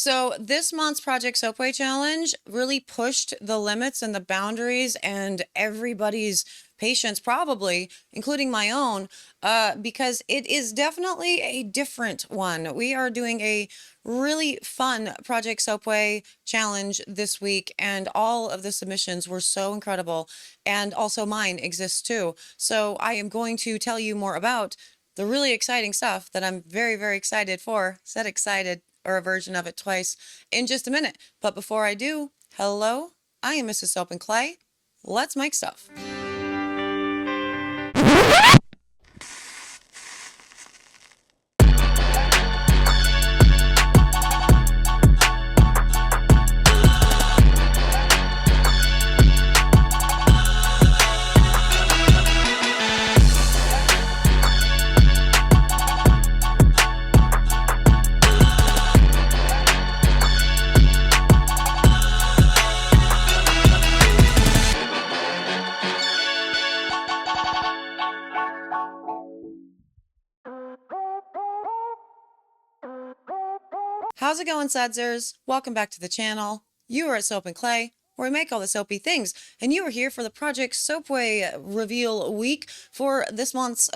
So this month's Project Soapway Challenge really pushed the limits and the boundaries and everybody's patience, probably, including my own, because it is definitely a different one. We are doing a really fun Project Soapway Challenge this week, and all of the submissions were so incredible, and also mine exists too. So I am going to tell you more about the really exciting stuff that I'm very, very excited for. Said excited or a version of it twice in just a minute. But before I do, hello, I am Mrs. Soap and Clay. Let's make stuff. How's it going, Sudsers? Welcome back to the channel. You are at Soap and Clay, where we make all the soapy things, and you are here for the Project Soapway reveal week for this month's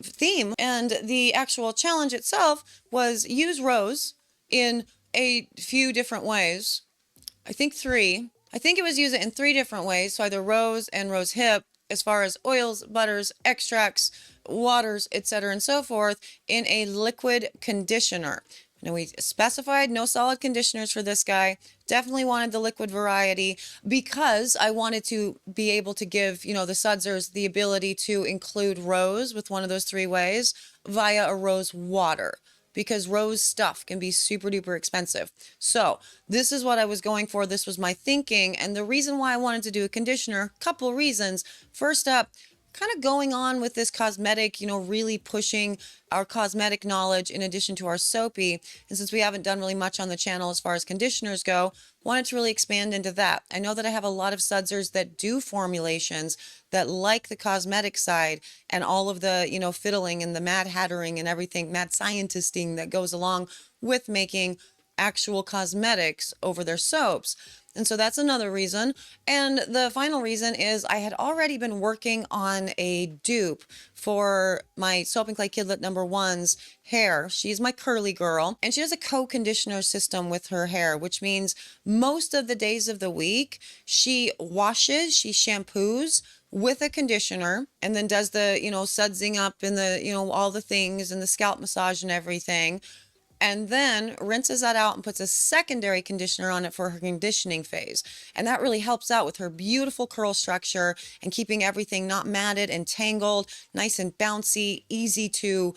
theme. And the actual challenge itself was use rose in a few different ways. I think three. I think it was use it in three different ways, so either rose and rose hip, as far as oils, butters, extracts, waters, etc. and so forth, in a liquid conditioner. Now, we specified no solid conditioners for this guy. Definitely wanted the liquid variety because I wanted to be able to give, the sudsers the ability to include rose with one of those three ways via a rose water, because rose stuff can be super duper expensive. So this is what I was going for. This was my thinking. And the reason why I wanted to do a conditioner, couple reasons. First up, kind of going on with this cosmetic, really pushing our cosmetic knowledge in addition to our soapy. And since we haven't done really much on the channel as far as conditioners go, wanted to really expand into that. I know that I have a lot of sudsers that do formulations that like the cosmetic side and all of the, fiddling and the mad hattering and everything, mad scientisting that goes along with making actual cosmetics over their soaps. And so that's another reason. And the final reason is I had already been working on a dupe for my Soap and Clay Kidlet #1's hair. She's my curly girl, and she has a co-conditioner system with her hair, which means most of the days of the week, she washes, she shampoos with a conditioner, and then does the, sudsing up and the, all the things and the scalp massage and everything, and then rinses that out and puts a secondary conditioner on it for her conditioning phase. And that really helps out with her beautiful curl structure and keeping everything not matted and tangled, nice and bouncy, easy to,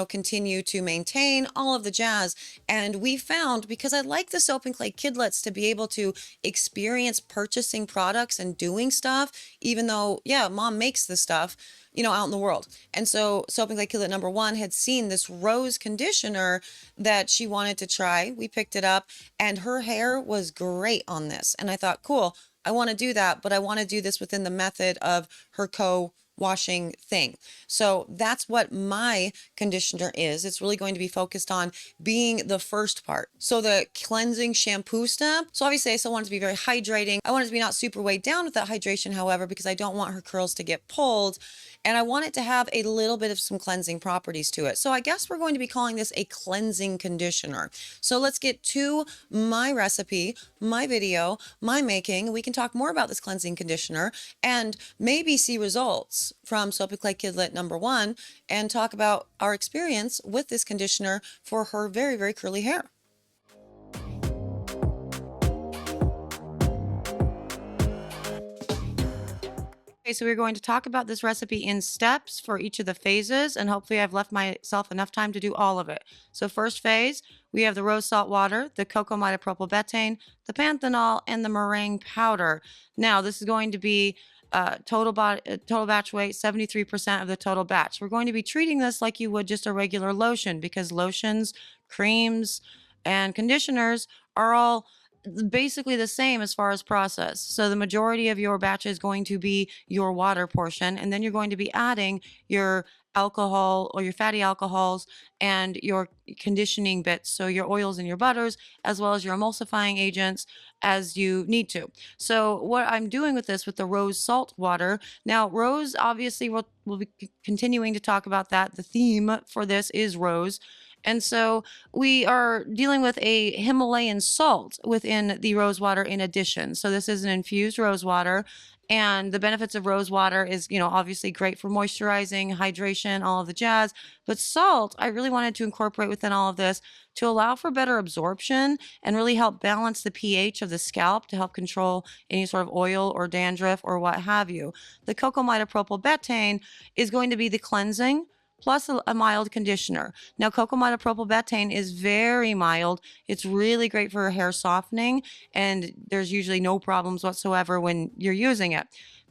continue to maintain, all of the jazz. And we found, because I like the Soap and Clay Kidlets to be able to experience purchasing products and doing stuff, even though, yeah, mom makes the stuff, out in the world. And so Soap and Clay Kidlet #1 had seen this rose conditioner that she wanted to try. We picked it up, and her hair was great on this. And I thought, cool, I want to do that, but I want to do this within the method of her co-washing thing. So that's what my conditioner is. It's really going to be focused on being the first part. So the cleansing shampoo step. So obviously I still want it to be very hydrating. I want it to be not super weighed down with that hydration, however, because I don't want her curls to get pulled. And I want it to have a little bit of some cleansing properties to it. So I guess we're going to be calling this a cleansing conditioner. So let's get to my recipe, my video, my making. We can talk more about this cleansing conditioner and maybe see results from Soap and Clay Kidlet #1 and talk about our experience with this conditioner for her very, very curly hair. Okay, so we're going to talk about this recipe in steps for each of the phases, and hopefully I've left myself enough time to do all of it. So first phase, we have the rose salt water, the cocoa propylbetaine, the panthenol, and the meringue powder. Now, this is going to be total batch weight, 73% of the total batch. We're going to be treating this like you would just a regular lotion, because lotions, creams, and conditioners are all basically the same as far as process. So the majority of your batch is going to be your water portion, and then you're going to be adding your alcohol or your fatty alcohols and your conditioning bits, so your oils and your butters, as well as your emulsifying agents as you need to. So what I'm doing with this with the rose salt water, now rose obviously we'll be continuing to talk about that. The theme for this is rose. And so we are dealing with a Himalayan salt within the rose water in addition. So this is an infused rose water. And the benefits of rose water is, obviously great for moisturizing, hydration, all of the jazz. But salt, I really wanted to incorporate within all of this to allow for better absorption and really help balance the pH of the scalp to help control any sort of oil or dandruff or what have you. The cocamidopropylbetaine is going to be the cleansing plus a mild conditioner. Now, cocamidopropylbetaine is very mild. It's really great for hair softening, and there's usually no problems whatsoever when you're using it.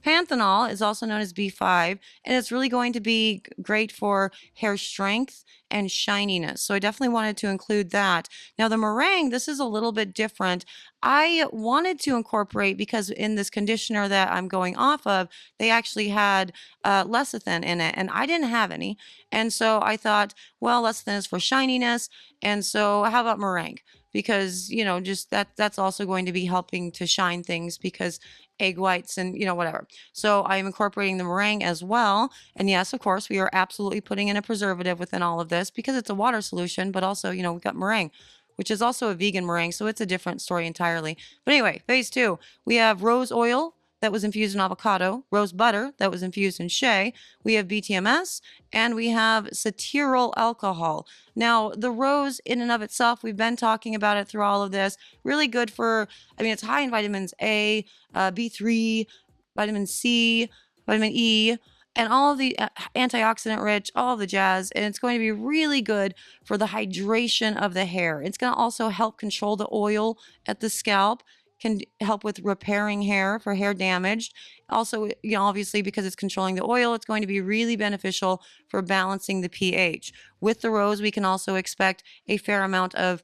Panthenol is also known as B5, and it's really going to be great for hair strength and shininess. So I definitely wanted to include that. Now, the meringue, this is a little bit different. I wanted to incorporate, because in this conditioner that I'm going off of, they actually had lecithin in it, and I didn't have any. And so I thought, well, lecithin is for shininess, and so how about meringue? Because, just that's also going to be helping to shine things, because egg whites and, whatever. So I'm incorporating the meringue as well. And yes, of course, we are absolutely putting in a preservative within all of this because it's a water solution, but also, we've got meringue, which is also a vegan meringue. So it's a different story entirely. But anyway, phase two, we have rose oil that was infused in avocado, rose butter that was infused in shea, we have BTMS, and we have cetearyl alcohol. Now, the rose in and of itself, we've been talking about it through all of this, really good for, it's high in vitamins A, B3, vitamin C, vitamin E, and all of the antioxidant rich, all of the jazz. And it's going to be really good for the hydration of the hair. It's going to also help control the oil at the scalp, can help with repairing hair for hair damaged. Also, obviously because it's controlling the oil, it's going to be really beneficial for balancing the pH. With the rose, we can also expect a fair amount of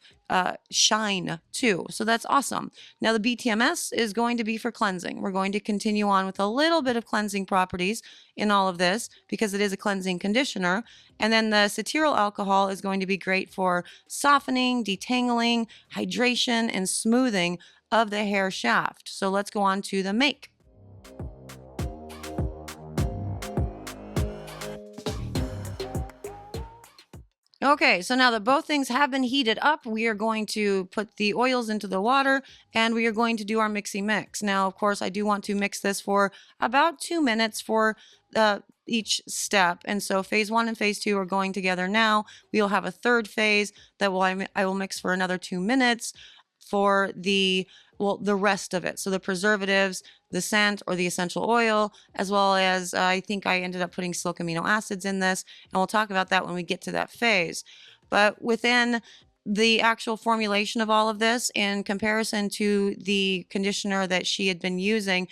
shine too. So that's awesome. Now the BTMS is going to be for cleansing. We're going to continue on with a little bit of cleansing properties in all of this because it is a cleansing conditioner. And then the cetearyl alcohol is going to be great for softening, detangling, hydration, and smoothing of the hair shaft. So let's go on to the make. Okay, so now that both things have been heated up, we are going to put the oils into the water and we are going to do our mixy mix. Now, of course, I do want to mix this for about 2 minutes for each step. And so phase one and phase two are going together now. We'll have a third phase that I will mix for another 2 minutes for the rest of it. So the preservatives, the scent or the essential oil, as well as I think I ended up putting silk amino acids in this, and we'll talk about that when we get to that phase. But within the actual formulation of all of this, in comparison to the conditioner that she had been using,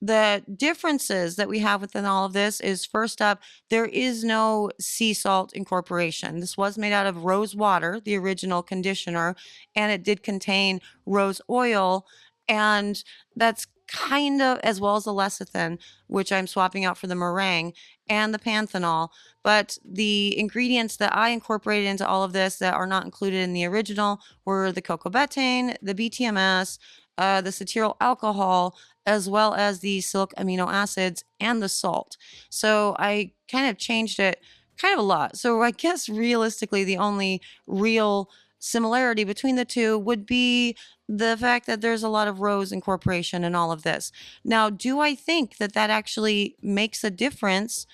the differences that we have within all of this is, first up, there is no sea salt incorporation. This was made out of rose water, the original conditioner, and it did contain rose oil, and that's kind of, as well as the lecithin, which I'm swapping out for the meringue, and the panthenol. But the ingredients that I incorporated into all of this that are not included in the original were the cocobetaine, the BTMS, the cetearyl alcohol, as well as the silk amino acids and the salt. So I kind of changed it kind of a lot. So I guess realistically, the only real similarity between the two would be the fact that there's a lot of rose incorporation in all of this. Now, do I think that that actually makes a difference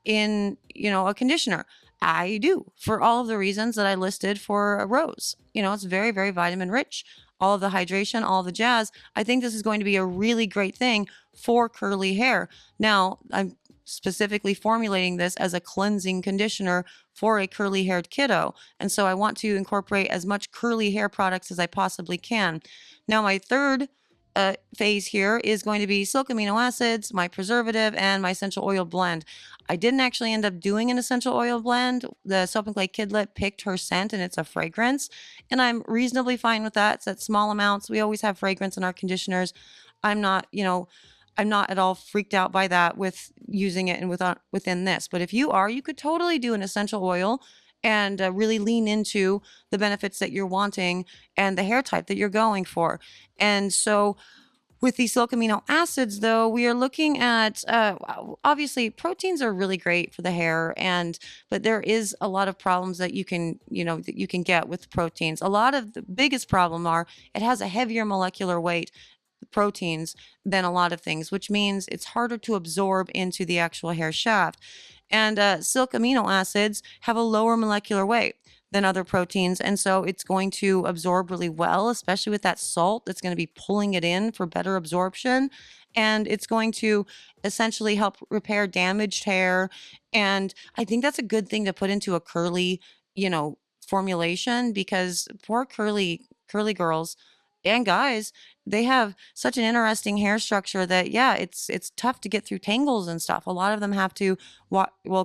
in, a conditioner? I do, for all of the reasons that I listed for a rose. It's very, very vitamin rich, all of the hydration, all of the jazz. I think this is going to be a really great thing for curly hair. Now, I'm specifically formulating this as a cleansing conditioner for a curly haired kiddo. And so I want to incorporate as much curly hair products as I possibly can. Now, my third phase here is going to be silk amino acids, my preservative, and my essential oil blend. I didn't actually end up doing an essential oil blend. The Soap and Clay Kidlet picked her scent, and it's a fragrance, and I'm reasonably fine with that. It's at small amounts. We always have fragrance in our conditioners. I'm not, I'm not at all freaked out by that with using it and within this. But if you are, you could totally do an essential oil and really lean into the benefits that you're wanting and the hair type that you're going for. And so with these silk amino acids, though, we are looking at obviously proteins are really great for the hair, and but there is a lot of problems that you can get with proteins. A lot of the biggest problem are it has a heavier molecular weight proteins than a lot of things, which means it's harder to absorb into the actual hair shaft. And silk amino acids have a lower molecular weight than other proteins. And so it's going to absorb really well, especially with that salt that's going to be pulling it in for better absorption. And it's going to essentially help repair damaged hair. And I think that's a good thing to put into a curly, formulation because poor curly girls and guys, they have such an interesting hair structure that yeah, it's tough to get through tangles and stuff. A lot of them have to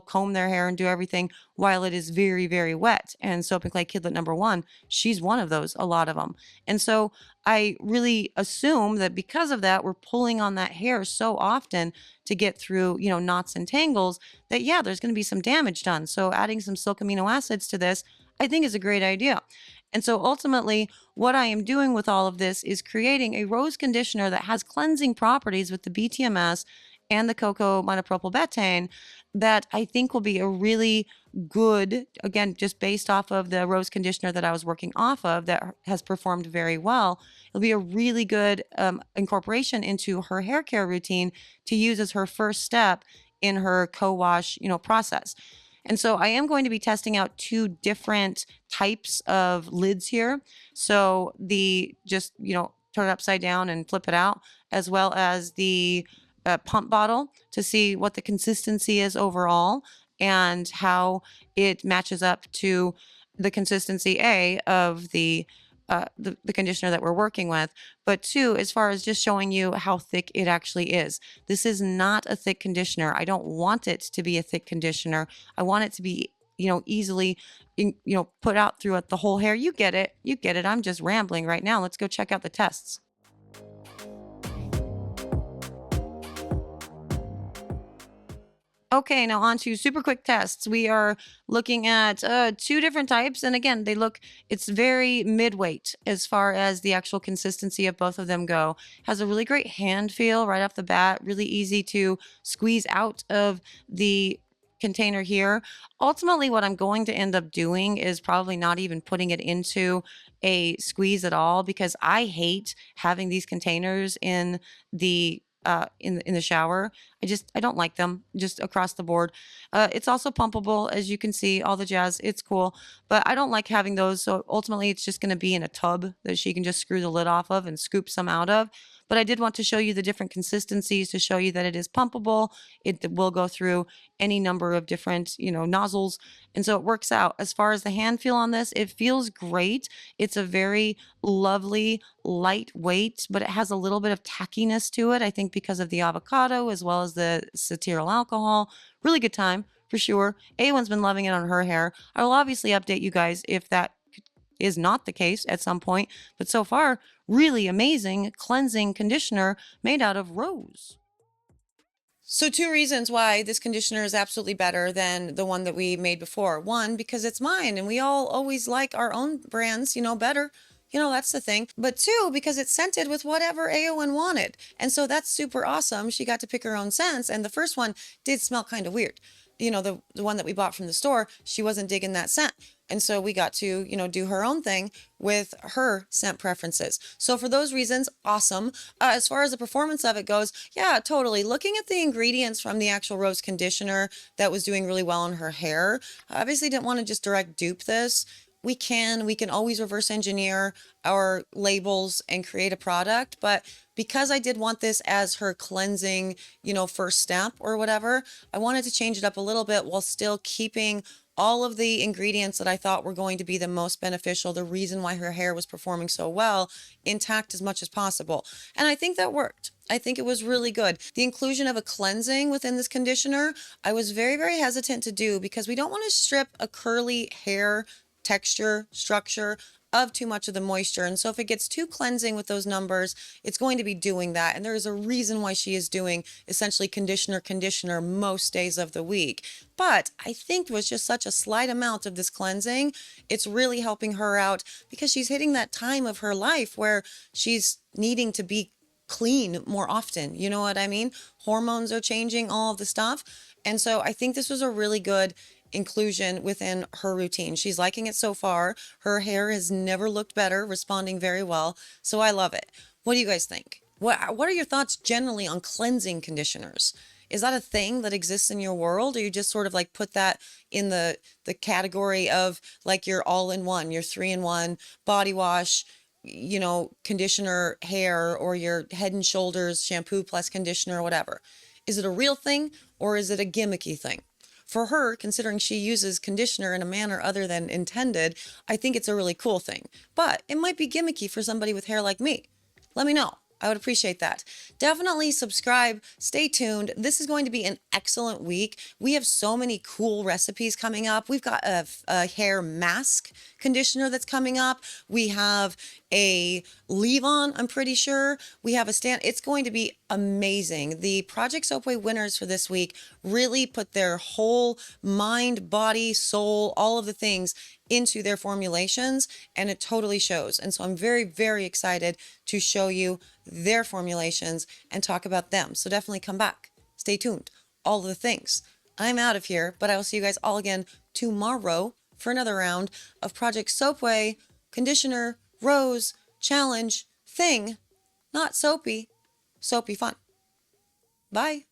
comb their hair and do everything while it is very very wet. And Soap and Clay Kidlet number 1, she's one of those, a lot of them. And so I really assume that because of that, we're pulling on that hair so often to get through, knots and tangles that yeah, there's going to be some damage done. So adding some silk amino acids to this, I think is a great idea. And so ultimately, what I am doing with all of this is creating a rose conditioner that has cleansing properties with the BTMS and the cocoa monopropyl betaine that I think will be a really good, again, just based off of the rose conditioner that I was working off of that has performed very well. It'll be a really good incorporation into her hair care routine to use as her first step in her co-wash, process. And so I am going to be testing out 2 different types of lids here. So the just, turn it upside down and flip it out, as well as the pump bottle to see what the consistency is overall and how it matches up to the consistency of the conditioner that we're working with, but 2, as far as just showing you how thick it actually is. This is not a thick conditioner. I don't want it to be a thick conditioner. I want it to be, easily, put out throughout the whole hair. You get it. You get it. I'm just rambling right now. Let's go check out the tests. Okay, now on to super quick tests. We are looking at 2 different types. And again, it's very mid-weight as far as the actual consistency of both of them go. Has a really great hand feel right off the bat, really easy to squeeze out of the container here. Ultimately, what I'm going to end up doing is probably not even putting it into a squeeze at all because I hate having these containers in the shower. I don't like them just across the board. It's also pumpable, as you can see, all the jazz. It's cool, but I don't like having those. So ultimately, it's just going to be in a tub that she can just screw the lid off of and scoop some out of. But I did want to show you the different consistencies to show you that it is pumpable. It will go through any number of different, nozzles. And so it works out. As far as the hand feel on this, it feels great. It's a very lovely, lightweight, but it has a little bit of tackiness to it. I think because of the avocado as well as the cetyl alcohol. Really good time for sure. A1's been loving it on her hair. I will obviously update you guys if that is not the case at some point, but so far, really amazing cleansing conditioner made out of rose. So 2 reasons why this conditioner is absolutely better than the one that we made before. 1, because it's mine and we all always like our own brands, better. That's the thing. But 2, because it's scented with whatever Aowen wanted. And so that's super awesome. She got to pick her own scents. And the first one did smell kind of weird. The one that we bought from the store, she wasn't digging that scent. And so we got to, do her own thing with her scent preferences. So for those reasons, awesome. As far as the performance of it goes, yeah, totally. Looking at the ingredients from the actual rose conditioner that was doing really well on her hair, I obviously didn't want to just direct dupe this. We can always reverse engineer our labels and create a product. But because I did want this as her cleansing, first step or whatever, I wanted to change it up a little bit while still keeping all of the ingredients that I thought were going to be the most beneficial, the reason why her hair was performing so well, intact as much as possible. And I think that worked. I think it was really good. The inclusion of a cleansing within this conditioner, I was very, very hesitant to do because we don't want to strip a curly hair texture, structure of too much of the moisture. And so if it gets too cleansing with those numbers, it's going to be doing that. And there is a reason why she is doing essentially conditioner most days of the week. But I think with just such a slight amount of this cleansing, it's really helping her out because she's hitting that time of her life where she's needing to be clean more often. You know what I mean? Hormones are changing, all of the stuff. And so I think this was a really good inclusion within her routine. She's liking it so far. Her hair has never looked better, responding very well. So I love it. What do you guys think? What are your thoughts generally on cleansing conditioners? Is that a thing that exists in your world, or you just sort of like put that in the category of like your all-in-one, your 3-in-1 body wash, conditioner, hair, or your Head and Shoulders shampoo plus conditioner, or whatever? Is it a real thing or is it a gimmicky thing? For her, considering she uses conditioner in a manner other than intended, I think it's a really cool thing. But it might be gimmicky for somebody with hair like me. Let me know. I would appreciate that. Definitely subscribe. Stay tuned. This is going to be an excellent week. We have so many cool recipes coming up. We've got a hair mask conditioner that's coming up. We have a leave-on, I'm pretty sure. We have a stand. It's going to be amazing. The Project Soapway winners for this week really put their whole mind, body, soul, all of the things into their formulations, and it totally shows. And so I'm very, very excited to show you their formulations and talk about them. So definitely come back. Stay tuned. All of the things. I'm out of here, but I will see you guys all again tomorrow for another round of Project Soapway Conditioner Rose Challenge thing. Not soapy, soapy fun. Bye.